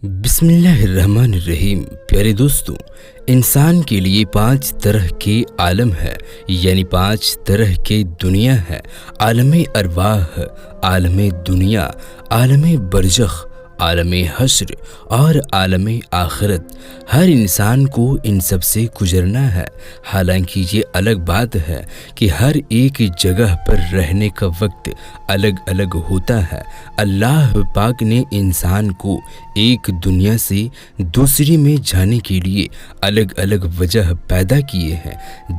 بسم اللہ الرحمن الرحیم۔ پیارے دوستوں، انسان کے لیے 5 طرح کے عالم ہے، یعنی 5 طرح کے دنیا ہے۔ عالم ارواح، عالم دنیا، عالم برزخ، عالم حشر اور عالم آخرت۔ ہر انسان کو ان سب سے گزرنا ہے۔ حالانکہ یہ الگ بات ہے کہ ہر ایک جگہ پر رہنے کا وقت الگ الگ ہوتا ہے۔ اللہ پاک نے انسان کو ایک دنیا سے دوسری میں جانے کے لیے الگ الگ وجہ پیدا کیے ہیں،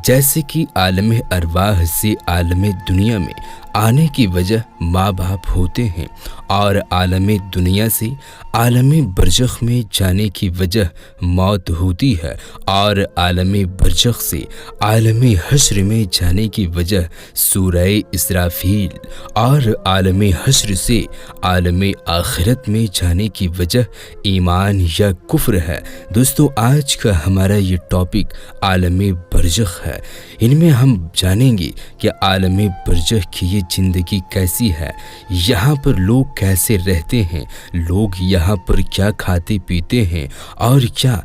جیسے کہ عالم ارواح سے عالم دنیا میں آنے کی وجہ ماں باپ ہوتے ہیں، اور عالم دنیا سے عالم برزخ میں جانے کی وجہ موت ہوتی ہے، اور عالم برزخ سے عالم حشر میں جانے کی وجہ سورہ اسرافیل، اور عالم حشر سے عالم آخرت میں جانے کی وجہ ایمان یا کفر ہے۔ دوستو، آج کا ہمارا یہ ٹاپک عالم برزخ ہے۔ ان میں ہم جانیں گے کہ عالم برزخ کی یہ زندگی کیسی ہے، یہاں پر لوگ کیسے رہتے ہیں، لوگ یہاں پر کیا کھاتے پیتے ہیں، اور کیا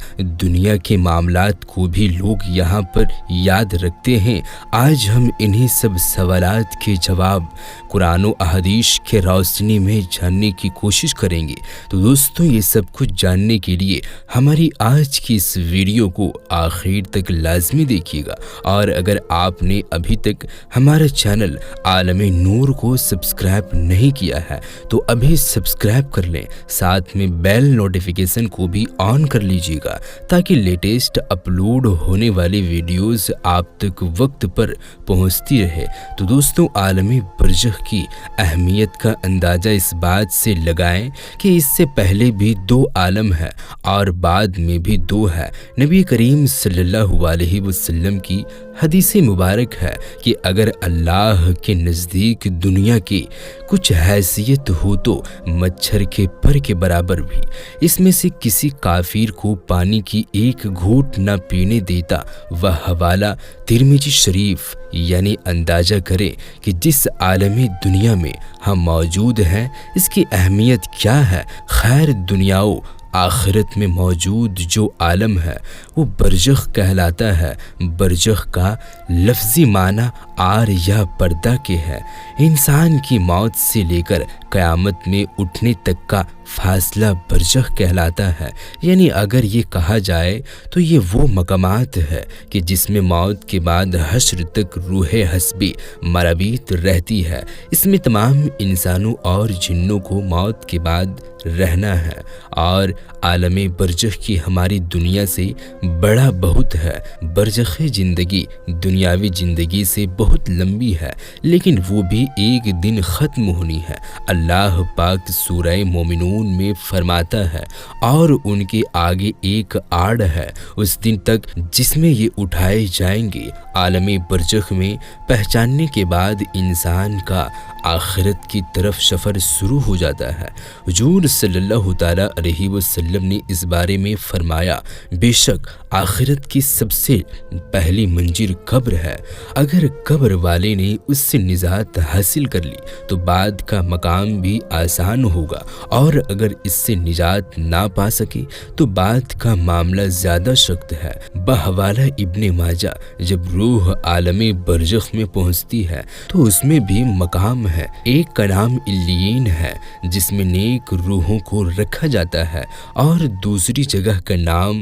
دنیا کے معاملات کو بھی لوگ یہاں پر یاد رکھتے ہیں۔ آج ہم انہی سب سوالات کے جواب قرآن و احادیث کے روشنی میں جاننے کی کوشش کریں گے۔ تو دوستوں، یہ سب کچھ جاننے کے لیے ہماری آج کی اس ویڈیو کو آخر تک لازمی دیکھیے گا، اور اگر آپ نے ابھی تک ہمارا چینل عالم نور کو سبسکرائب نہیں کیا ہے تو ابھی سبسکرائب کر لیں، ساتھ میں بیل نوٹیفیکیشن کو بھی آن کر لیجیے گا، تاکہ لیٹسٹ اپلوڈ ہونے والی ویڈیوز آپ تک وقت پر پہنچتی رہے۔ تو دوستوں، عالم برزخ کی اہمیت کا اندازہ اس بات سے لگائیں کہ اس سے پہلے بھی 2 عالم ہے اور بعد میں بھی 2 ہے۔ نبی کریم صلی اللہ علیہ وسلم کی حدیث مبارک ہے کہ اگر اللہ کے نزدیک دنیا کی کچھ حیثیت ہو تو مچھر کے پر کے برابر بھی اس میں سے کسی کافر کو پانی کی ایک گھونٹ نہ پینے دیتا۔ وہ حوالہ ترمذی شریف۔ یعنی اندازہ کریں کہ جس عالم دنیا میں ہم موجود ہیں اس کی اہمیت کیا ہے۔ خیر، دنیا و آخرت میں موجود جو عالم ہے وہ برزخ کہلاتا ہے۔ برزخ کا لفظی معنی آر یا پردہ کے ہے۔ انسان کی موت سے لے کر قیامت میں اٹھنے تک کا فاصلہ برزخ کہلاتا ہے۔ یعنی اگر یہ کہا جائے تو یہ وہ مقامات ہے کہ جس میں موت کے بعد حشر تک روح حسبی مرابیت رہتی ہے۔ اس میں تمام انسانوں اور جنوں کو موت کے بعد رہنا ہے، اور عالم برزخ کی ہماری دنیا سے بڑا بہت ہے۔ برزخ زندگی دنیاوی زندگی سے بہت لمبی ہے، لیکن وہ بھی ایک دن ختم ہونی ہے۔ اللہ پاک سورہ مومنون میں فرماتا ہے، اور ان کے آگے ایک آڑ ہے اس دن تک جس میں یہ اٹھائے جائیں گے۔ عالم برزخ میں پہچاننے کے بعد انسان کا آخرت کی طرف سفر شروع ہو جاتا ہے۔ حضور صلی اللہ تعالیٰ علیہ وسلم نے اس بارے میں فرمایا، بے شک آخرت کی سب سے پہلی منزل قبر ہے۔ اگر قبر والے نے اس سے نجات حاصل کر لی تو بعد کا مقام بھی آسان ہوگا، اور اگر اس سے نجات نہ پا سکے تو بعد کا معاملہ زیادہ سخت ہے۔ بحوالہ ابن ماجہ، جب روح عالم برزخ میں پہنچتی ہے تو اس میں بھی مقام ہے۔ ایک کا نام علیین ہے جس میں نیک روحوں کو رکھا جاتا ہے، اور دوسری جگہ کا نام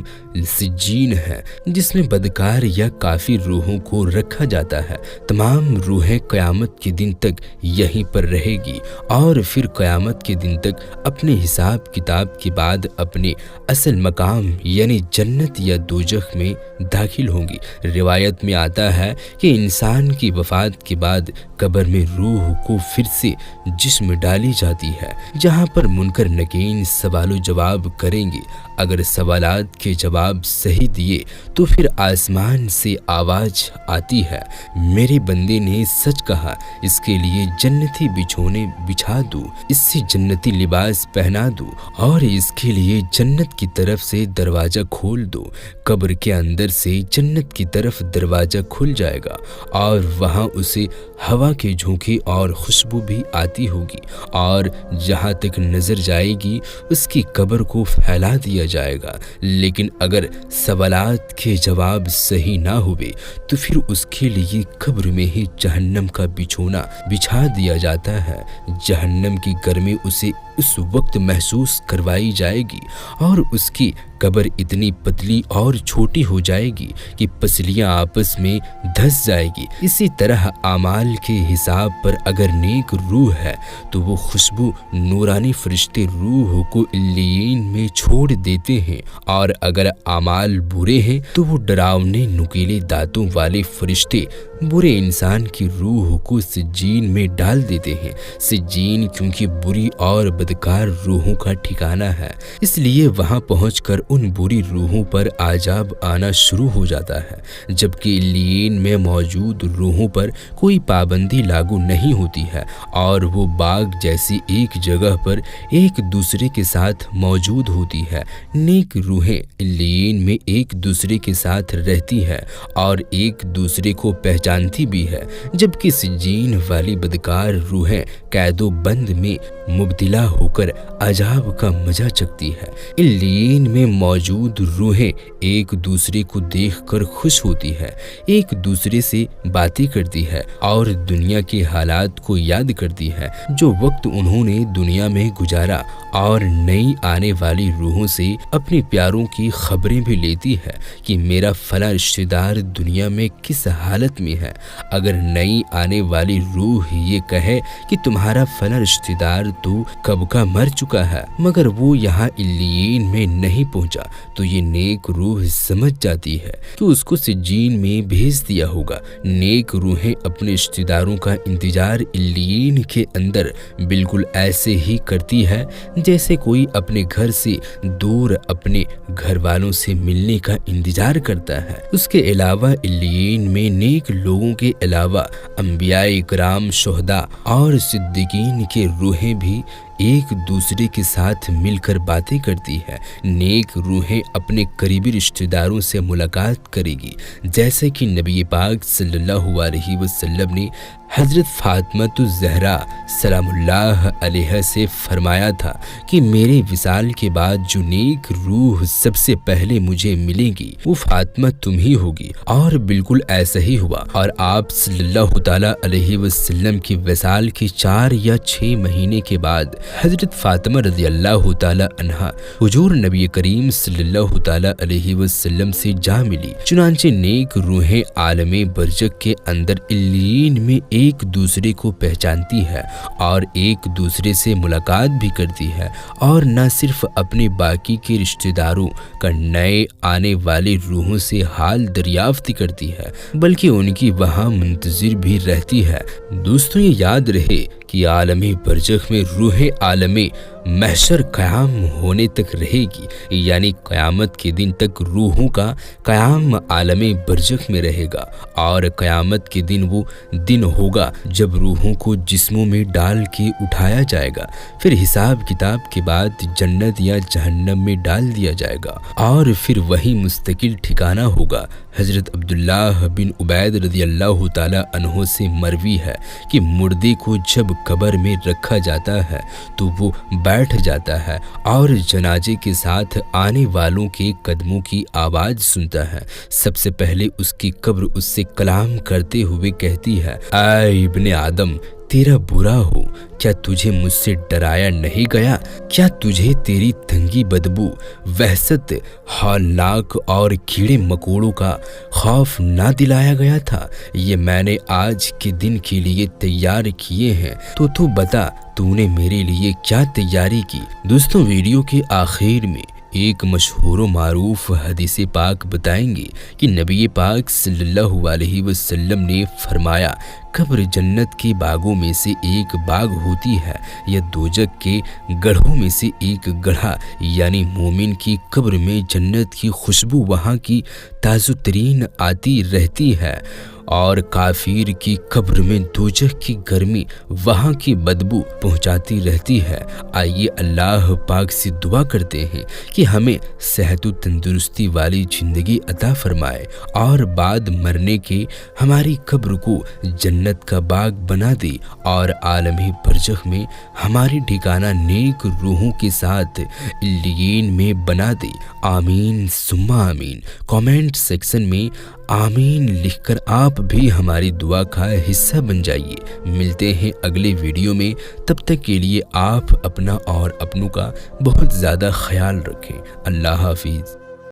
سجین ہے جس میں بدکار یا کافر روحوں کو رکھا جاتا ہے۔ تمام روحیں قیامت کے دن تک یہیں پر رہے گی، اور پھر قیامت کے دن تک اپنے حساب کتاب کے بعد اپنے اصل مقام یعنی جنت یا دوزخ میں داخل ہوں گی۔ روایت میں آتا ہے کہ انسان کی وفات کے بعد قبر میں روح کو پھر سے جسم ڈالی جاتی ہے، جہاں پر منکر نکیر سوال و جواب کریں گے۔ اگر سوالات کے جواب صحیح دیے تو پھر آسمان سے آواز آتی ہے، میرے بندے نے سچ کہا، اس کے لیے جنتی بچھونے بچھا دو، اس سے جنتی لباس پہنا पहना दूं और इसके लिए जन्नत की तरफ से दरवाज़ा खोल दो। कब्र के अंदर से जन्नत की तरफ दरवाज़ा खुल जाएगा और वहाँ उसे हवा के झोंके और खुशबू भी आती होगी और जहाँ तक नज़र जाएगी उसकी कब्र को फैला दिया जाएगा। लेकिन अगर सवालात के जवाब सही ना हुए तो फिर उसके लिए कब्र में ही जहन्नम का बिछोना बिछा दिया जाता है। जहन्नम की गर्मी उसे उस वक्त महसूस करवाई जाएगी और उसकी कब्र इतनी पतली और छोटी हो जाएगी कि पसलियां आपस में धंस जाएगी। इसी तरह आमाल के हिसाब पर अगर नेक रूह है तो वो खुशबू नूरानी फरिश्ते रूह को इल्लीन में छोड़ देते हैं और अगर आमाल बुरे हैं तो वो डरावने नुकीले दांतों वाले फरिश्ते बुरे इंसान की रूह को सिज्जीन में डाल देते हैं। सिज्जीन क्योंकि बुरी और बदकार रूहों का ठिकाना है, इसलिए वहां पहुंचकर उन बुरी रूहों पर आजाब आना शुरू हो जाता है, जबकि इल्लीन में मौजूद रूहों पर कोई पाबंदी लागू नहीं होती है और वो बाग जैसी एक जगह पर एक दूसरे के साथ मौजूद होती है। नेक रूहें इल्लीन में एक दूसरे के साथ रहती है और एक दूसरे को पहचानती भी है, जबकि सिज्जीन वाली बदकार रूहें कैदो बंद में मुब्तिला होकर अजाब का मजा चखती है। इल्लीन में मौजूद रूहें एक दूसरे को देखकर खुश होती है, एक दूसरे से बातें करती है और दुनिया के हालात को याद करती है जो वक्त उन्होंने दुनिया में गुजारा और नई आने वाली रूहों से अपने प्यारों की खबरें भी लेती है कि मेरा फला रिश्तेदार दुनिया में किस हालत में है। अगर नई आने वाली रूह ये कहे कि तुम्हारा फला रिश्तेदार तो कब का मर चुका है मगर वो यहाँ इल्लीन में नहीं पहुंचा, तो ये नेक रूह समझ जाती है कि उसको सिज्जीन में भेज दिया होगा। नेक रूहें अपने रिश्तेदारों का इंतजार इल्लीन के अंदर बिल्कुल ऐसे ही करती है जैसे कोई अपने घर से दूर अपने घर वालों से मिलने का इंतजार करता है। उसके अलावा इल्लीन में नेक लोगों के अलावा अंबिया इकराम, शुहदा और सिद्दीकीन के रूहें भी एक दूसरे के साथ मिलकर बातें करती है। नेक रूहें अपने करीबी रिश्तेदारों से मुलाकात करेगी, जैसे कि नबी पाक सल्लल्लाहु अलैहि वसल्लम ने हज़रत फ़ातिमा ज़हरा सलामुल्लाह अलैहा से फरमाया था कि मेरे विसाल के बाद जो नेक रूह सबसे पहले मुझे मिलेगी वो फ़ातिमा तुम ही होगी। और बिल्कुल ऐसा ही हुआ और आप सल्लल्लाहु ताला अलैहि वसल्लम के विसाल के 4 या 6 महीने के बाद हज़रत फ़ातिमा रज़ियल्लाहु ताला अन्हा हुजूर नबी करीम सल्लल्लाहु ताला अलैहि वसल्लम से जा मिली। चुनांचे नेक रूहें आलमे बरज़ख के अंदर इल्लीन में एक दूसरे को पहचानती है और एक दूसरे से मुलाकात भी करती है और न सिर्फ अपने बाकी के रिश्तेदारों का नए आने वाले रूहों से हाल दरियाफ्त करती है बल्कि उनकी वहाँ मुंतज़िर भी रहती है। दोस्तों, ये याद रहे कि आलमे बरज़ख में रूह आलमे महशर क़याम होने तक रहेगी, यानी क़यामत के दिन तक रूहों का क़याम आलमे बरज़ख में रहेगा और क़यामत के दिन वो दिन होगा जब रूहों को जिस्मों में डाल के उठाया जाएगा, फिर हिसाब किताब के बाद जन्नत या जहन्नम में डाल दिया जाएगा और फिर वही मुस्तकिल ठिकाना होगा। हज़रत अब्दुल्लाह बिन उबैद रज़ियल्लाहु ताला अन्हो से मरवी है कि मुर्दे को जब कब्र में रखा जाता है तो वो बैठ जाता है और जनाजे के साथ आने वालों के कदमों की आवाज़ सुनता है। सबसे पहले उसकी कब्र उससे कलाम करते हुए कहती है, ऐ इब्ने आदम, तेरा बुरा हो, क्या तुझे मुझसे डराया नहीं गया? क्या तुझे तेरी तंगी बदबू, वहसत, हौलनाक और कीड़े मकोड़ों का खौफ ना दिलाया गया था? ये मैंने आज के दिन के लिए तैयार किए हैं, तो तू बता तूने मेरे लिए क्या तैयारी की? दोस्तों, वीडियो के आखिर में एक मशहूर मारूफ हदीस पाक बताएंगे कि नबी पाक सल्लल्लाहु अलैहि वसल्लम ने फरमाया, कब्र जन्नत के बागों में से एक बाग होती है या दोजक के गढ़ों में से एक गढ़ा, यानी मोमिन की कब्र में जन्नत की खुशबू वहाँ की ताज़ो तरीन आती रहती है। اور کافر کی قبر میں دوزخ کی گرمی وہاں کی بدبو پہنچاتی رہتی ہے۔ آئیے اللہ پاک سے دعا کرتے ہیں کہ ہمیں صحت و تندرستی والی زندگی عطا فرمائے اور بعد مرنے کے ہماری قبر کو جنت کا باغ بنا دے اور عالم برزخ میں ہماری ٹھکانہ نیک روحوں کے ساتھ علیین میں بنا دے۔ آمین ثم آمین۔ کامنٹ سیکشن میں آمین لکھ کر آپ بھی ہماری دعا کا حصہ بن جائیے۔ ملتے ہیں اگلے ویڈیو میں، تب تک کے لیے آپ اپنا اور اپنوں کا بہت زیادہ خیال رکھیں۔ اللہ حافظ۔